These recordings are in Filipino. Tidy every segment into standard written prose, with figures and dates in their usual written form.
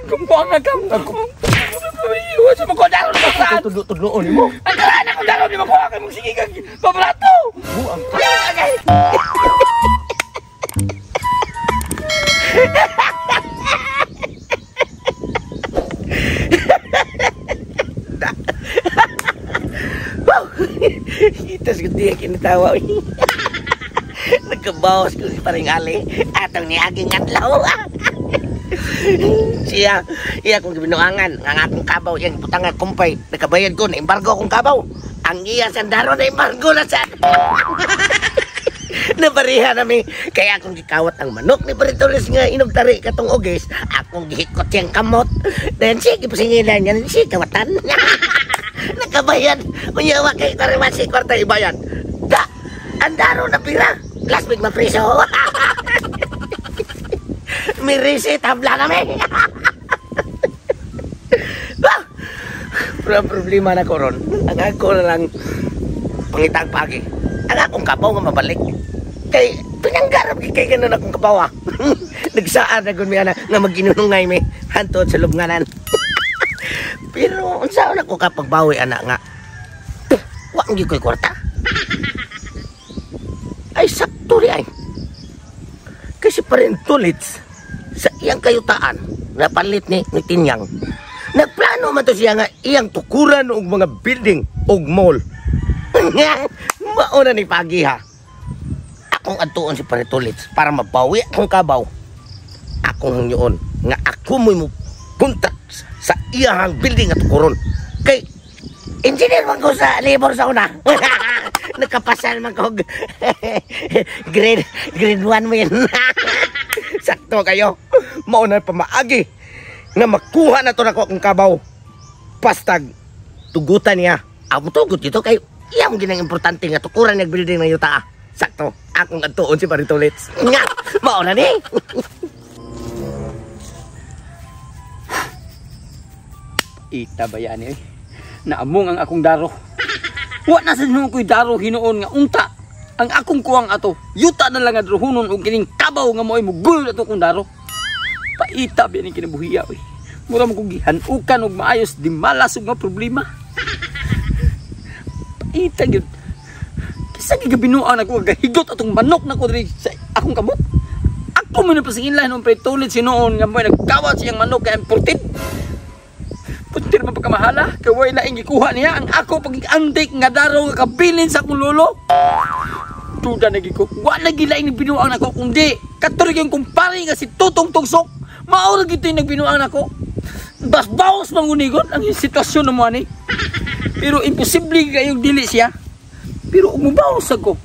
Kumpang na kam na ko. Iwas mo ko daro sa saan. Tudlo-tudloon mo. Ang karana ko daro di makuha kay mong sige kag pabrato. Buang. Itas gede kinitawa. Nagkabawas ko si Paring Ali. Atong niaging adlaw. Siya, iya kong gibinuangan. Ang akong kabaw, yung putang nga kumpay. Nakabayad ko, na-embargo akong kabaw. Ang iya sandaro, na-embargo na sa... Nabariha namin. Kaya akong gikawat ang manok ni Baritolis nga inugtari katong ugis. Akong gihikot siyang kamot. Then siya, gipasingilan niya. Siya, kawatan. Nakabayad. Unyawa kay Tarimasi, kwarta ibayan. Da! Andaro na pira. Last week mapriso. May receipt, habla kami. Pero problema na ko ron. Ang ako na lang pangitang pagi. Ang akong kabaw nga mabalik. Kay pinanggarap kay ganun akong kabaw. Nagsaan na gud mi ana nga maginunungay mi hantod sa lubnganan. Pero unsaon ako kapag bawi ana nga. Wa ang koy kwarta. Ay sakto ri ay. Kasi pa rin tulit sa iyang kayutaan na palit ni Tinyang. Nagplano man to siya nga iyang tukuran og mga building og mall. Mauna ni Pagi ha. Akong adtuon si Paritulits para mabawi akong kabaw. Akong hangyoon nga ako mo punta sa iyang building at tukuron. Kay engineer man ko sa labor sa una. Nakapasal man ko grade 1 mo yan. Sakto kayo. Mauna pa maagi nga makuha na to na ko akong kabaw. Pastag tugutan niya. Amo tugot dito kay iyang ginang importante nga tukuran ng building ng yuta. Sakto. Akong adtuon si Paritulits. Nga. Mauna ni. Ita ba yan eh? Naamong ang akong daro. Wa na sa nung ko'y daro hinuon nga unta. Ang akong kuwang ato. Yuta na lang adrohunon o kining kabaw nga mo'y mugul ato kong daro. Paita ba yan yung kinabuhiya eh. Mura mo kong gihanukan o maayos di malas o nga problema. Paita yun. Kisa gigabinuan ako gahigot atong manok na ko rin sa akong kamot. Ako mo na pasingin lang nung Paritulits sinuon nga mo'y nagkawat siyang manok kaya imported. Putir man pagkamahala, kay way laing gikuha niya ang ako pag-antik nga daro nga kabilin sa akong lolo. Duda na giko. Wa lagi laing binuang nako kundi katurig yung kumpare nga si Tutong Tugsok. Mao ra gito yung nagbinuang nako. Bas bawas mangunigon ang sitwasyon mo ani. Pero imposible kayong dili siya. Pero umubawas ako.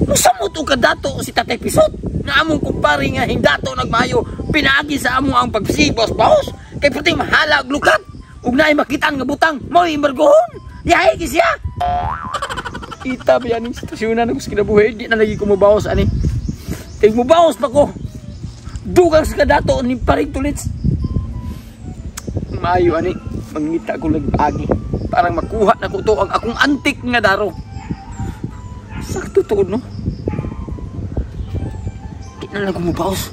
Musamot og kadato si Tatay Pisot. Na among kumpare nga hindato nagmayo pinaagi sa amo ang pagsibos bawas kay puting mahala og lukat. Ug naay makitaan nga butang, mo'y imbargohon. Yahay ki siya. Ita ba yan yung sitwasyonan ako sa kinabuhi. Di na lagi ko mabawas ani. Kaya mabawas pa ko. Dugang sa kadato ni Paritulits. Maayo ani. Mangita ko lagi. Parang makuha na ko to ang akong antik nga daro. Sakto to no. Di na lang ko mabawas.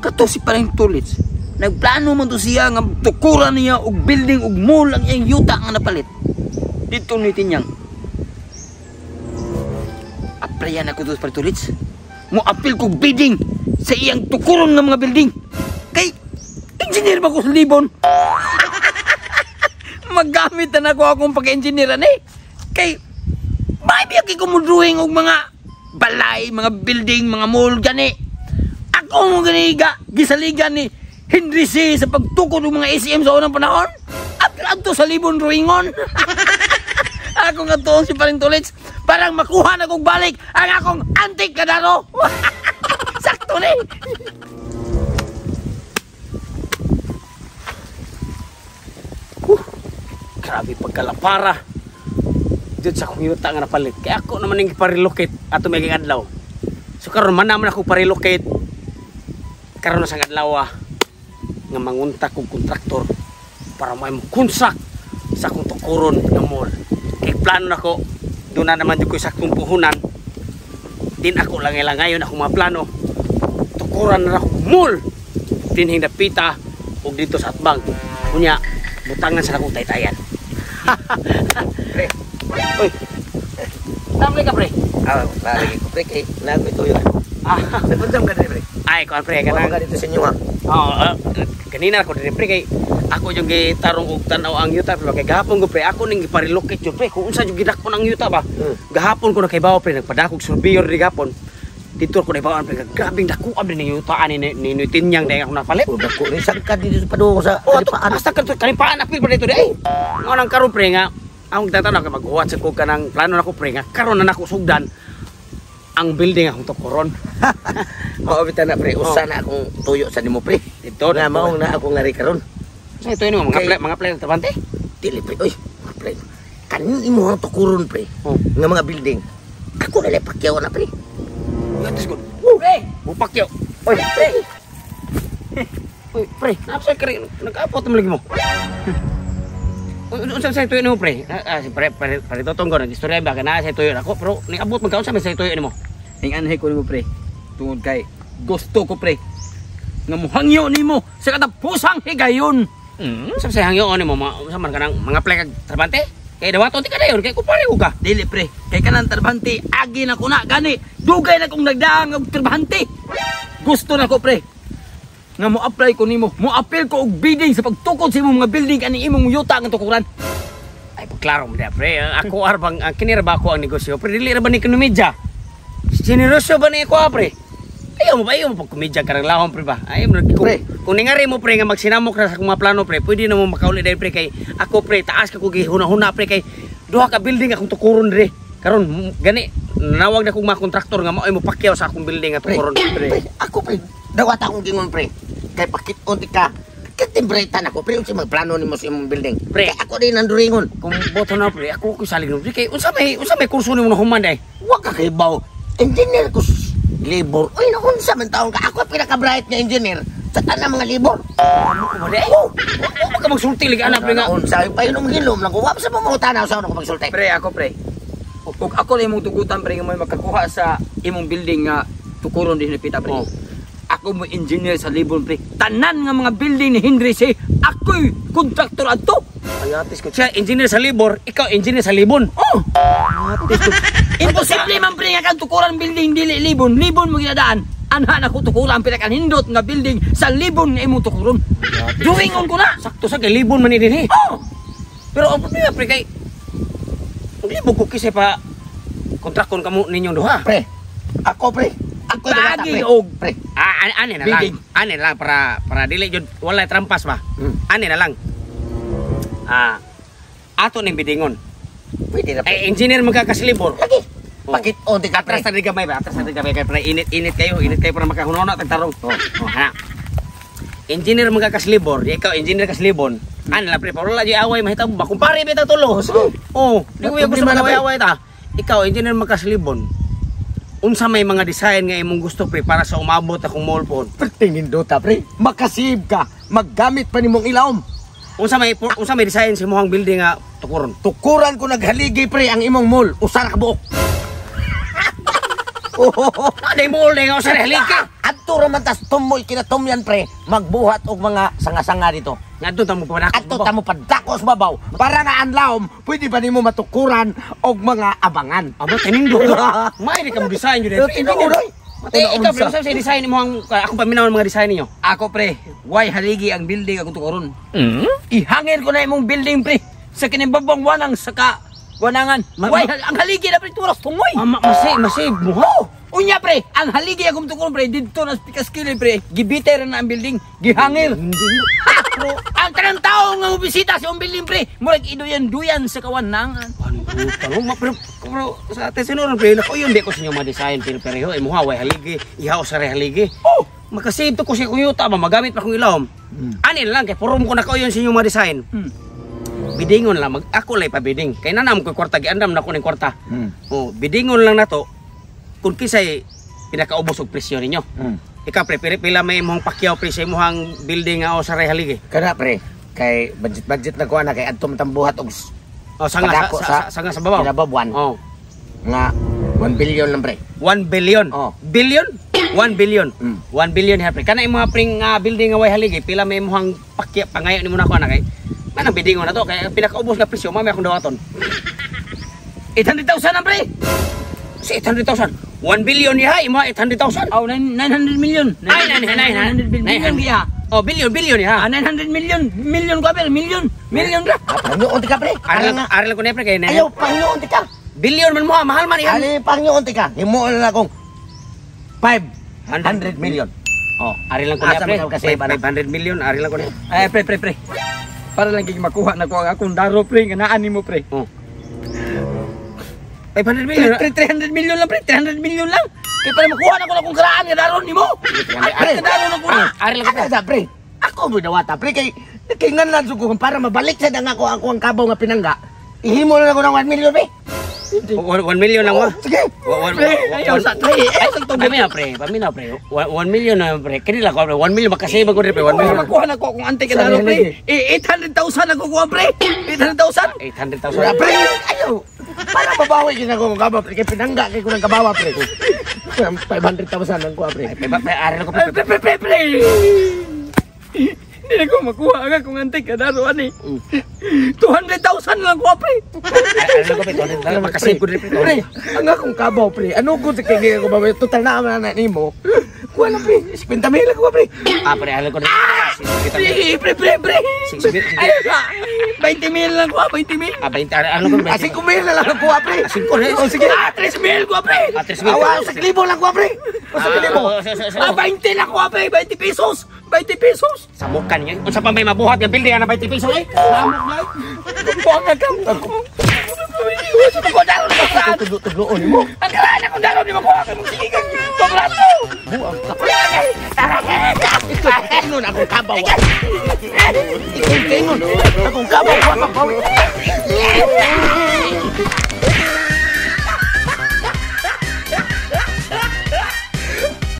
Kato si Paritulits. Nagplano man to siya nga tukuran niya og building og mall ang iyang yuta nga napalit. Dito ni Tinyang. Aplayan ako dos Paritulits. Mo apil ko bidding sa iyang tukuron nga mga building. Kay engineer ba ko sa libon? Magamit na ako akong pag-engineeran eh. Kay babiyag ko mo drawing og mga balay, mga building, mga mall gani. Ako mo ganiga gisaligan ni Henry C. sa pagtukod ng mga ACM sa unang panahon. At to sa libon drawingon. Ako nga to si Paritulits. Parang makuha na kong balik ang akong antik kadaro. Sakto ni. Grabe pagkalapara. Diyan sa kong yuta nga napalit. Kaya ako naman yung parilocate ato may adlaw. So karon man naman ako parilocate. Karon na sa adlaw nga mangunta kong kontraktor para may makunsak sa akong tukuron nga mall. Kaya plano na ko, doon na naman ko sa akong puhunan. Din ako lang ngayon ako mga plano. Tukuran na ako mall. Dinhing napita ug dito sa atbang. Kunya butangan sa akong taytayan. Pre. Oy. Tamlay ka pre. Lagi ko pre kay nago ito yun. Nagpundam ka din pre. Ay, kuan pre Wala kanang. ka dito sa inyo ha. Kanina ako din pre kay ako yung gitarong og tan-aw ang yuta pre kay gahapon ko pre ako ning giparilocate yun pre kung unsa yung gidakpon ang yuta ba. Gahapon ko na kay bawo pre nagpadakog surveyor di gahapon. Dito ko na bawaan pre grabing dako abri ning yuta ani ni tinyang dai ako napalit. Dako rin sangkad dito sa paduho sa Kalipaan. Basta kalipaan apil pa dito di ay. Nganang karon pre nga akong tatanaw ka mag-uwat sa ko kanang plano nako pre nga karon na nako sugdan ang building akong tukuron. Maobitan na pre, usa na akong tuyo sa nimo pre. Dito Na mao na ako ngari karon. Sa ito yun mga play ng tabante. Dili pre, oy, pre. Kanin imo ang tukuron pre. Nga mga building. Ako na pakyaw na pre. Yatis ko. Pre, bupakyo. Oy, pre. Uy, pre, napsa kare nag-apot mo lagi mo. Unsa sa tuyo nimo pre? Pre totong ko nag-istorya ba kana sa tuyo ako pero ning abot man kaon sa sa tuyo nimo. Ning anhay ko nimo pre. Tungod kay gusto ko pre nga mohangyo nimo sa katapusang higayon. Sa sa hangyo nimo sa man kanang mga play kag trabante? Kay dawaton ti kadayon kay kupare ko ka. Dili pre, kay kanang trabahante agi na ko na gani. Dugay na kong nagdaang og trabahante. Gusto na ko pre nga mo apply ko nimo, mo appeal ko og bidding sa pagtukod sa imong mga building ani imong yuta nga tukuran. Ay pagklaro mo da pre, ako arbang kinira ba ako ang negosyo? Pre dili ra ba ni komedya? Generosyo ba ni ako pre? Ayaw mo pag komedya karang lahom pre ba? Ayaw mo Pre. kung ningari mo pre nga magsinamok na sa akong mga plano pre, pwede na mo makauli dahil pre kay ako pre taas ka ko gihuna-huna pre kay duha ka building akong tukuron dire. Karon gani nanawag na kong mga kontraktor nga mao mo pakyaw sa akong building nga Pre, tukuron pre. Ako pre, dawat akong gingon pre. Kay pakit-on ti ka. Katimbraitan ako pre unsa magplano nimo sa imong building. Pre. Kay ako din nanduringon. kung boto na pre ako ko salig no pre kay unsa may kurso nimo na human day. Wa ka kay baw. Engineer ko labor. Uy, naunsa man taon ka. Ako pinaka-bright nga engineer sa tanang mga labor. Ano ko ba day? Oh, Wa ka magsulti lagi anak pre nga. Naunsa pa inom-hilom lang ko. Wa sa mga tanaw sa ako magsulti. Pre ako pre. Ug ako na imong tugutan pre nga may makakuha sa imong building nga tukuron din pita pre. Oh. Ako mo engineer sa Libon pre. Tanan nga mga building ni Henry say ako'y kontraktor adto. Ayatis ko. Siya engineer sa Libor, ikaw engineer sa Libon. Oh. Imposible man pre nga kang tukuran building dili Libon. Libon mo ginadaan. Anha na ko tukuran pila kan hindot nga building sa Libon nga imong tukuron. Duingon ko na. Sakto sa kay Libon man ni dinhi. Oh. Pero ang problema pre kay ang Libon ko kisay pa kontrakon kamo ninyong duha. Pre, ako pre. Ako Pagi og pre. Ani na lang. Bidding. Ani na lang para dili jud wala trampas ba. Ani na lang. Ato ning bidingon. Pwede na pre. Ay engineer magkakaslibor. Lagi. Pakit-on ti ka pre. Atras na gamay ba? Atras na gamay kay para init kayo para makahunona tagtarong. Hana. Engineer magkakaslibor, ikaw engineer kaslibon. Ani lang pre, para wala jud away mahitabo ba kung pare bitaw tulo. Oh, di ko gusto away ta. Ikaw engineer magkaslibon. Unsa may mga design nga imong gusto pre para sa umabot akong mall phone. Pertingin dota pre. Makasib ka. Maggamit pa nimong ilawom. Unsa may design sa imong building nga tukuron. Tukuran ko naghaligi pre ang imong mall. Usa ka buok. Aday mall nga usa halika. Adto ra man tas tumoy kinatumyan pre. Magbuhat og mga sanga-sanga dito. Ngadto ta mo pa Adto ta mo padakos babaw. Para nga anlawom, pwede ba nimo matukuran og mga abangan. Aba tinindo. May di ka mo design jud. Pero tinuoy. Ikaw pre unsa sa design imong akong paminaw mga design ninyo. ako pre, why haligi ang building akong tukuron. Ihangin ko na imong building pre sa kinibabang wanang saka wanangan. Why ang haligi na pre turas tungoy. Masig mo. Unya pre, ang haligi akong tukuron pre didto na pikaskili pre. Gibiter na ang building, gihangir. Bro, ang tanang tao nga bisita sa building pre, murag iduyan-duyan sa kawanangan. Tanong pero sa atin sinuran pre, ko yun di ko sa inyo ma-design pero imo haway haligi, ihaw sa haligi. Oh, makasave to ko si kuyuta ba magamit pa kong ilawom. Ani lang kay purom ko na ko yun sa inyo ma-design. Bidingon lang ako lay pa biding. Kay nanam ko kwarta giandam na ko ning kwarta. Oh, bidingon lang nato. Kung kisay pinakaubos og presyo ninyo. Ikaw pre, pila may imong pakyaw pre sa imong building nga o sa haligi. Kana pre, kay budget na ko na kay adto tambuhat og Oh, sanga sa babaw. Kinababuan. Oh. Nga 1 billion lang pre. 1 billion. Oh. Billion? 1 billion. 1 billion ha pre. Kana imo pre nga building nga way haligi pila may imong pakya pangayo nimo nako ana kay. Manang bidding na to kay pinakaubos nga presyo mami akong dawaton. 800,000 na pre. Si 800,000. 1 billion niya imo 800,000. Oh, 900 million. Ay 900 billion giya. Oh, billion ha. 900 million. Million ko apel, million. Million ra. Pangyoon ti ka, pre. Aral ko na pre kay Ayaw, pangyoon ti ka. billion man mo ha, mahal man yan. Ali, pangyoon ti ka. Himo na akong 500 million. Oh, ari lang ko na Asa pre. mo Kasi kasi 500 million, ari lang ko na. Ay, pre. Para lang kay makuha na ko ang akong daro pre nga naan nimo pre. Oh. 500 million. 300 million lang pre, 300 million lang. Kaya para makuha na ko na kung karaan nga daron nimo. Ay, daron na ko na. Ari lang ko pre. Sa pre. Ako mo dawata, pre kay kingan lang suko para mabalik sa dang ako ang kabaw nga pinangga. Ihimo na ako ng 1 million, pre. 1 million lang mo. Sige. Ayaw sa pre. Ay, sa tubig. Paminaw pre. 1 million na pre. Kanila ko pre. 1 million makasave ko pre. 1 Para million. makuha na ko kung ante ka daron pre. 800,000 na kukuha pre. 800,000. 800,000. Pre, ayaw. Para mabawi kin ako ng kabaw, pre kay pinangga kay ko ng kabawa, pre. 500,000 lang ko, pre. Ari lang ko Ay, pre. pre. Hindi na ko makuha nga kung ante ka daron ani. 200,000 lang kuha pre. Ari lang ko pre. Makasave ko pre. Pre, ang akong kabaw, pre. Ano ko sa kaya ko ba? Total na naman na nimo. Kuha na, pre. 50 mil lang ko, pre. Pre, ari lang ko na. Pre. Ay, 20 mil lang kuha, 20 mil. 20 ari lang ko. Asi ko mil na lang ko, pre. Asing ko na. Oh, sige. 3 mil kuha pre. 3 mil. Awa, sa klibo lang ko, pre. O sa klibo. 20 lang kuha pre, 20 pesos. 20 pesos. Sa mukan niya. Kung sa pa may mabuhat ng building na 20 pesos eh. Samok lang. Buang na kam. Ko daron mo saan? Tudlo-tudloon mo. Ang karaan akong daron ni makuha ka mong sigigan. Paglato. Buang ka. Ikaw akong kabaw. Ikaw akong kabaw.